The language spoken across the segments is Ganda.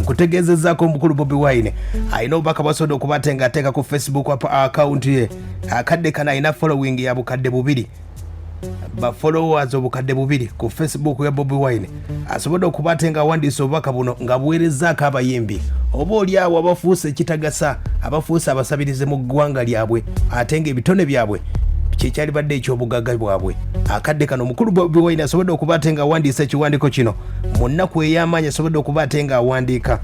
nkutegezezaako omukulu Bobi Wine alina obubaka bwasobodde okuba ate ng'ateeka ku Facebook account ye akadde kano alina following ya bukadde 2 ba followers obukadde 2 ku Facebook ya Bobi Wine asobodde okuba ate ng'awandiisa obubaka buno nga buweerezaako abayimbi oba oliawo abafuuse ekitagasa abafuuse abasabirize mu ggwanga lyabwe ate ng'ebitone byabwe kikyali badde ekyobugagga bwabwe akadde kano omukulu Bobi Wine asobodde okuba ate ng'awandiisa ekiwandiiko kino mu nnaku ey'amaanyi asobodde okuba ate ng'awandiika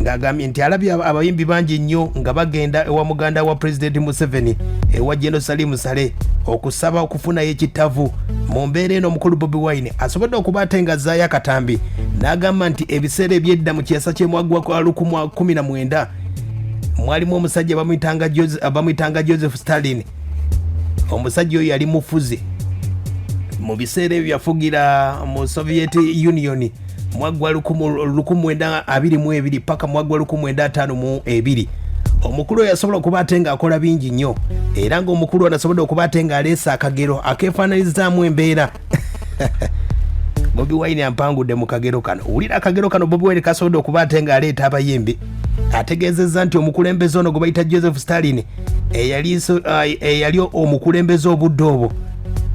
ng'agambye nti alabye abayimbi bangi nnyo nga bagenda ewa muganda wa President Museveni ewa Jerusalem Sale okusaba okufunayo ekitavu mu mbeera eno omukulu Bobi Wine asobodde okuba ate ng'azzaayo akatambi n'agamba nti ebiseera ebyedda mu kyasa ky'emwaggwa kwa 2019 mwalimu omusajja bamuyitanga Joseph Stalin. Omusajja oyo yali mufuzi mu biseera ebyo yafugira mu Soviet Union mwaggwa 1922 paka mwaggwa 1952. Omukulu oyo yasobola okuba ate ng'akola bingi nnyo era ng'omukulu ono asobodde okuba ate ng'aleesa akagero akeefaananyizaamu embeera. Bobi Wine ampangudde mu kagero kano. Wulira akagero kano Bobi Wine kasobodde okuba ate ng'aleeta abayimbi. Ategeezezza nti omukulembeze ono gwe bayita Joseph Stalin eyali omukulembeze obudde obwo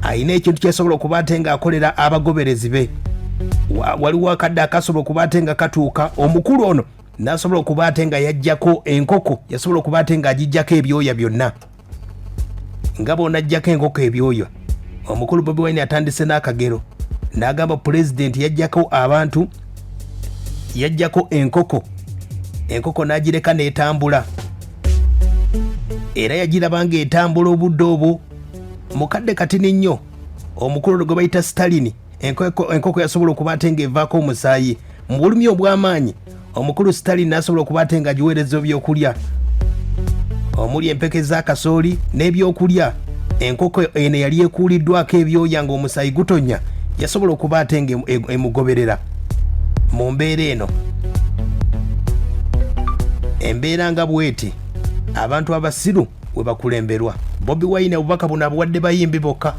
alina ekintu kyasobola okuba ate ng'akolera abagoberezi be. Waliwo akadde akasobola okuba ate nga katuuka omukulu ono n'asobola okuba ate nga yajjako enkoko yasobola okuba ate ng'agijjako ebyoya byonna nga bw'onajjako enkoko ebyoya. Omukulu Bobi Wine atandise n'akagero n'agamba pulezidenti yajjako abantu yajjako enkoko n'agireka n'etambula era yagiraba ng'etambula obudde obwo mukadde katini nnyo. Omukulu gwe bayita Stalin enkoko yasobola okuba ate ng'evaako omusaayi mu bulumi obw'amaanyi. Omukulu Stalin n'asobola okuba ate ng'agiweereza ebyokulya omuli empeke z'akasooli n'ebyokulya. Enkoko eno yali ekuuliddwako ebyoya ng'omusaayi gutonya yasobola okuba ate ng'emugoberera mu mbeera eno. Embeera nga bweti abantu abasiru we bakulemberwa. Bobi Wine obubaka buno abuwadde bayimbi bokka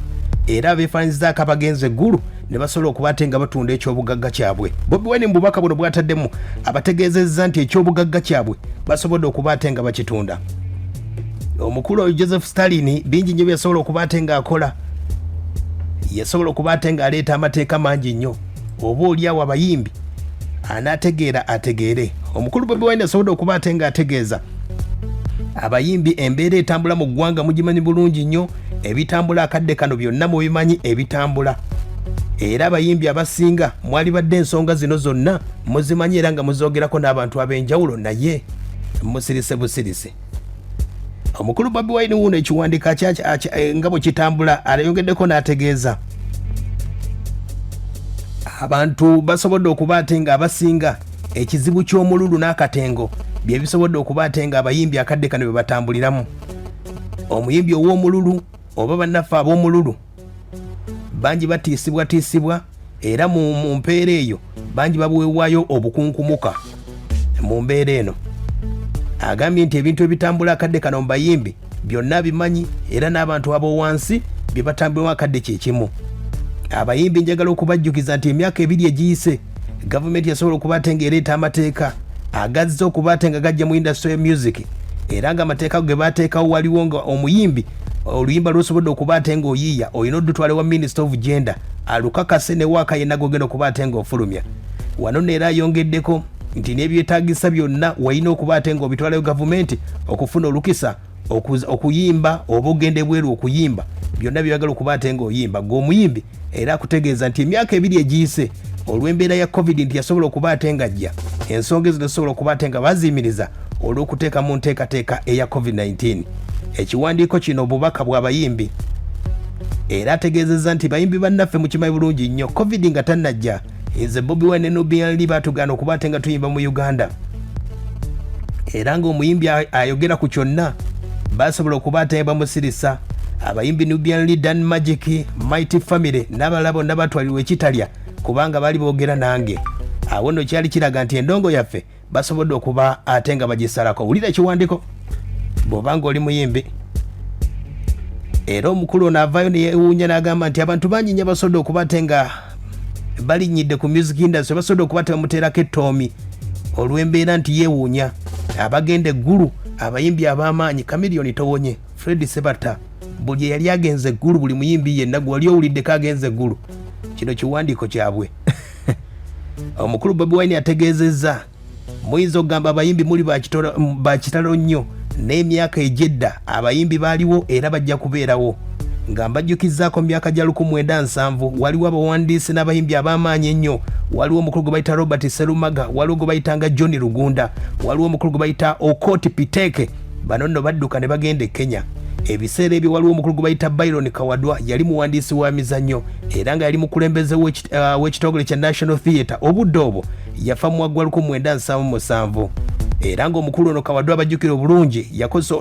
era abeefaanyizaako abagenze eggulu ne basobola okuba ate nga batunda ekyobugagga kyabwe. Bobi Wine mu bubaka buno bw'ataddemu abategeezezza nti ekyobugagga kyabwe basobodde okuba ate nga bakitunda. Omukulu oyo Joseph Stalin bingi nnyo byasobola okuba ate ng'akola. Yasobola okuba ate ng'aleeta amateeka mangi nnyo oba oliawo abayimbi anaategeera ategeere. Omukulu Bobi Wine asobodde okuba ate ng'ategeeza abayimbi embeera etambula mu ggwanga mugimanyi bulungi nnyo ebitambula akadde kano byonna mubimanyi ebitambula era abayimbi abasinga mwali badde ensonga zino zonna muzimanyi era nga muzoogerako n'abantu ab'enjawulo naye musirise busirise. Omukulu Bobi Wine wuno ekiwandiika nga bwe kitambula ayongeddeko n'ategeeza abantu basobodde okuba ate nga abasinga ekizibu ky'omululu n'akatengo bye bisobodde okuba ate nga abayimbi akadde kano bye batambuliramu. Omuyimbi ow'omululu oba bannaffe ab'omululu bangi batiisibwa era mu mpeera eyo bangi babuweewaayo obukunkumuka mu mbeera eno. Agambye nti ebintu ebitambula akadde kano mu bayimbi byonna bimanyi era n'abantu ab'owansi bye batambuliramu akadde kye kimu. Abayimbi njagala okubajjukiza nti emyaka 2 egiyise gavumenti yasobola okuba ate ng'ereeta amateeka agazze okuba ate nga gajja mu industry of music era nga amateeka ge baateekawo waliwo nga omuyimbi oluyimba lw'osobodde okuba ate ng'oyiiya olina oddutwale wa Minister of Gender alukakase ne waaka yenna gogenda okuba ate ng'ofulumya. Wano neera ayongeddeko nti n'ebyetaagisa byonna walina okuba ate ng'obitwalayo gavumenti okufuna olukisa okuyimba oba ogende bweru okuyimba byonna byagala okuba ate ng'oyimba ng'omuyimbi era akutegeeza nti emyaka 2 egiyise olw'embeera ya COVID nti yasobola okuba ate ng'ajja ensonga ezo zisobola okuba ate nga baziyimiriza olw'okuteeka mu nteekateeka eya COVID-19. Ekiwandiiko kino obubaka bw'abayimbi era ategeezezza nti bayimbi bannaffe mukimanyi bulungi nnyo COVID nga tannajja nze Bobi Wine ne BNL baatugaana okuba ate nga tuyimba mu Uganda era ng'omuyimbi ayogera ku kyonna basobola okuba ate bamusirisa. Abayimbi Nubian Dan Magic Mighty Family n'abalala bonna batwalirwa ekitalya kubanga bali boogera nange. Awo nno kyali kiraga nti endongo yaffe basobodde okuba ate nga bagisalako. Wulira ekiwandiiko bw'obanga oli muyimbi. Era omukulu ono avaayo ne yeewuunya n'agamba nti abantu bangi nnyo basobodde okuba ate nga balinyidde ku music industry basobodde okuba ate bamuteerako ettoomi olw'embeera nti yeewuunya abagenda eggulu abayimbi ab'amaanyi. Chameleon towonye, Fred Sebata buli yali agenze eggulu, buli muyimbi yenna gwe wali owuliddeko agenze eggulu. Kino kiwandiiko kyabwe. Omukulu Bobi Wine ategeezezza muyinza okugamba abayimbi muli bakitalo nnyo n'emyaka egyedda abayimbi baaliwo era bajja kubeerawo. Nga mbajjukizzaako myaka gya 1970 waliwo abawandiisi n'abayimbi ab'amaanyi ennyo. Waliwo omukulu gwe bayita Robert Serumaga, waliwo gwe bayitanga John Rugunda, waliwo omukulu gwe bayita Okoti Piteke. Bano nno badduka ne bagenda e Kenya. Ebiseera ebyo waliwo omukulu gwe bayita Byron Kawadwa, yali muwandiisi wa mizannyo era nga yali mukulembeze w'ekitongole kya National Theatre. Obudde obwo yafa mu mwaka gwa 1977 era ng'omukulu ono Kawadwa abajjukira obulungi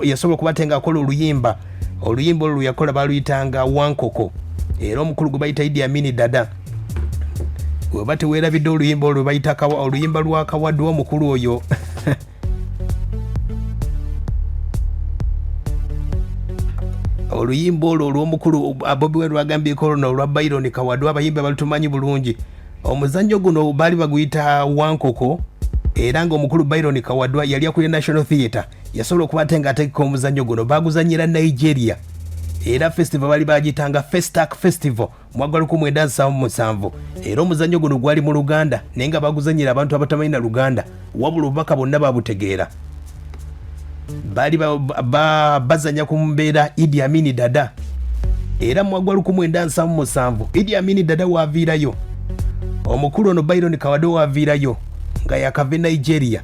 yasobola okuba ate ng'akola oluyimba olwo yakola baluyitanga Wankoko. Era omukulu gwe bayita Idi Amin Dada, weba teweerabidde oluyimba olwo bayita oluyimba lwa Kawadwa omukulu oyo. Oluyimba olwo olw'omukulu Bobi Wine lwagambyeko olwo olwa Byron Kawadwa abayimbi abalutumanyi bulungi. Omuzannyo guno baali baguyita Wankoko era ng'omukulu Byron Kawadwa yali akulira National Theatre. Yasobola okuba ate ng'ategeka omuzannyo guno baguzannyira Nigeria era festival bali bagitanga Festac Festival mwaka 1977 era omuzannyo guno gwali mu Luganda naye nga baguzannyira abantu abatamanyi na Luganda wabula Obubaka bonna babutegeera. Bali bazanya ku mbeera Idi Amin Dada era mu mwaka 1977 Idi Amin Dada waaviirayo, omukulu ono Byron Kawadwa waaviirayo nga yakava Nigeria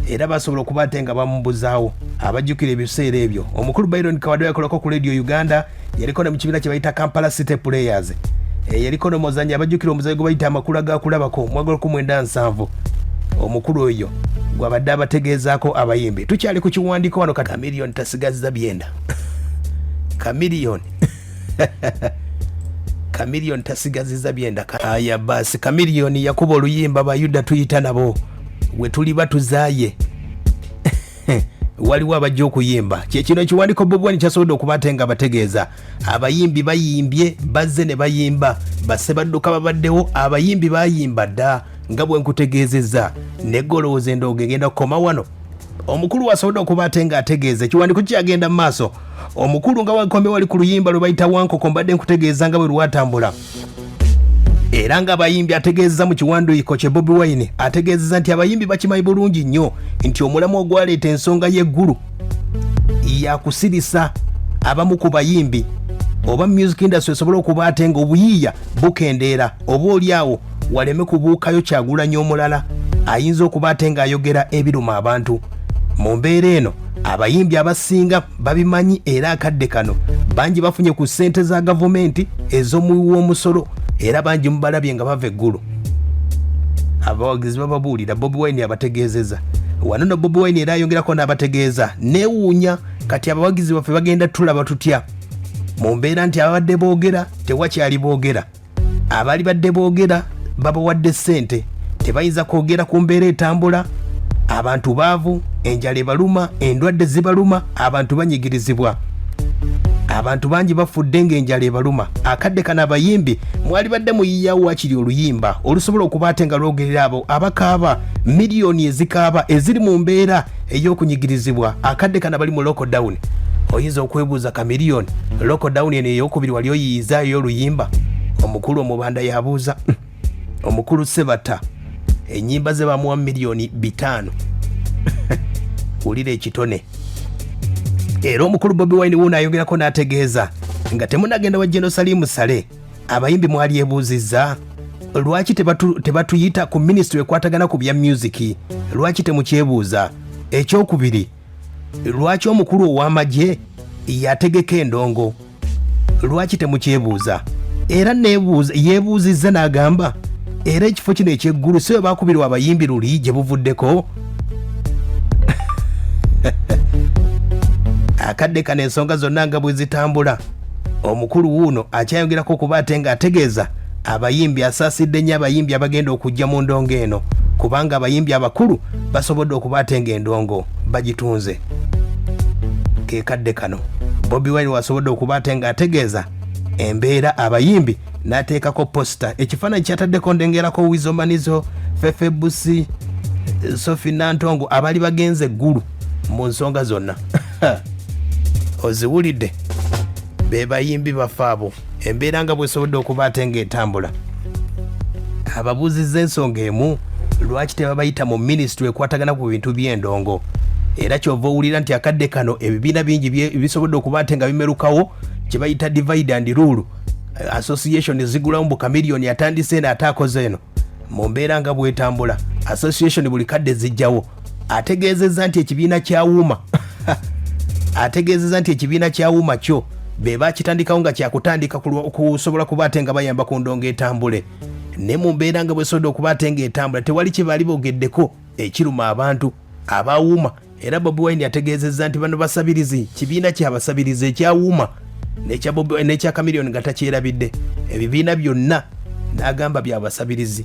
era basobola okuba ate nga bamubuzaawo. Abajjukira ebiseera ebyo omukulu Byron Kawadwa yakolako ku Radio Uganda, yaliko ne mu kibiina kye bayita Kampala City Players, yaliko n'omuzannyo abajjukira omuzannyo gwe bayita amakulu agaakulabako mu mwaka 1970. Omukulu oyo gwabadde abategeezaako abayimbi. Tukyali ku kiwandiiko wano kati Chameleon tasigazza byenda. Chameleon tasigazizza byenda. Aya basi Chameleon yakuba oluyimba bayuda tuyita nabo we tuli batuzaaye. Waliwo abajja okuyimba. Kyekino ekiwandiiko Bobi Wine kyasobodde okuba ate nga bategeeza abayimbi bayimbye bazze ne bayimba, basse badduka babaddewo abayimbi bayimba dda nga bwe nkutegeezezza negolooza endoogo egenda kukoma wano. Omukulu wasobodde okuba ate nga ategeeza ekiwandiiko kyagenda mu maaso. Omukulu nga wakombe wali ku luyimba lwe bayita Wankoko mbadde nkutegeeza nga bwe lwatambula era nga abayimbi ategeeza mu kiwandiiko kye Bobi Wine ategeeza nti abayimbi bakimanyi bulungi nnyo nti omulamu ogwaleeta ensonga y'eggulu yakusirisa abamu ku bayimbi oba music industry esobola okuba ate nga obuyiiya bukendeera oba oliawo waleme kubuukayo Kyagulanyi omulala ayinza okuba ate ng'ayogera ebiruma abantu. Mu mbeera eno abayimbi abasinga babimanyi era akadde kano bangi bafunye ku ssente za gavumenti ez'omuwi w'omusolo era bangi mubalabye nga bava eggulu. Abawagizi bababuulira Bobi Wine abategeezeza wano no Bobi Wine era ayongerako n'abategeeza neewuunya kati abawagizi baffe bagenda tulaba tutya mu mbeera nti ababadde boogera tewakyali boogera, abali badde boogera babawadde ssente tebayinza kwogera ku mbeera etambula. Abantu baavu, enjala ebaluma, endwadde zibaluma, abantu banyigirizibwa, abantu bangi bafudde ng'enjala ebaluma. Akadde kana abayimbi mwali badde muyiyawo wakiri oluyimba olusobola okuba ate nga lwogerera abo abakaaba miliyoni ezikaaba eziri mu mbeera ey'okunyigirizibwa. Akadde kana bali mu lockdown. Oyinza okwebuuza Chameleon lockdown eno ey'okubiri wali oyiyizaayo oluyimba? Omukulu omubanda yabuuza. Omukulu Sebata ennyimba ze bamuwa miliyoni 5 ulira ekitone. Era omukulu Bobi Wine wuno ayongerako n'ategeeza nga temunagenda wa Jerusalem Sale abayimbi mwali ebuuzizza lwaki tebatuyita ku ministry ekwatagana ku bya music, lwaki temukyebuuza? Ekyokubiri, lwaki omukulu ow'amagye yategeka endongo, lwaki temukyebuuza? Era yeebuuzizza n'agamba era ekifo kino ekyeggulu si we baakubirwa abayimbi luli gye buvuddeko? Akadde kana ensonga zonna nga bwe zitambula omukulu wuno akyayongerako okuba ate ng'ategeeza abayimbi asaasidde nnyo abayimbi abagenda okujja mu ndongo eno kubanga abayimbi abakulu basobodde okuba ate ng'endongo bagitunze. Keekadde kano Bobi Wine wasobodde okuba ate ng'ategeeza embeera abayimbi n'ateekako posta ekifaananyi kyataddeko ndengerako Wizomanizo, Fefe Busi, Sophie Nantongo abali bagenze eggulu mu nsonga zonna oziwulidde be bayimbi baffe abo embeera nga bwesobodde okuba ate ng'etambula ababuuzizza ensonga emu lwaki tebabayita mu minisitule ekwatagana ku bintu by'endongo era kyova owulira nti akadde kano ebibiina bingi bisobodde okuba ate nga bimerukawo kye bayita divide and rule association zigulamu bu Chameleon yatandise eno ate akoze eno mu mbeera nga bwetambula association buli kadde zijjawo ategeezezza nti ekibiina kyawuuma ategeezezza nti ekibiina kyawuuma kyo be bakitandikawo nga kyakutandika kusobola kuba ate nga bayamba ku ndongo etambule ne mu mbeera nga bwesobodde okuba ate ng'etambula tewali kye baali bogeddeko ekiruma abantu abawuuma era Bobi Wine yategeezezza nti bano basabirizi kibiina kyabasabirizi ekyawuuma n'ekya Chameleon nga takyerabidde ebibiina byonna n'agamba byabasabirizi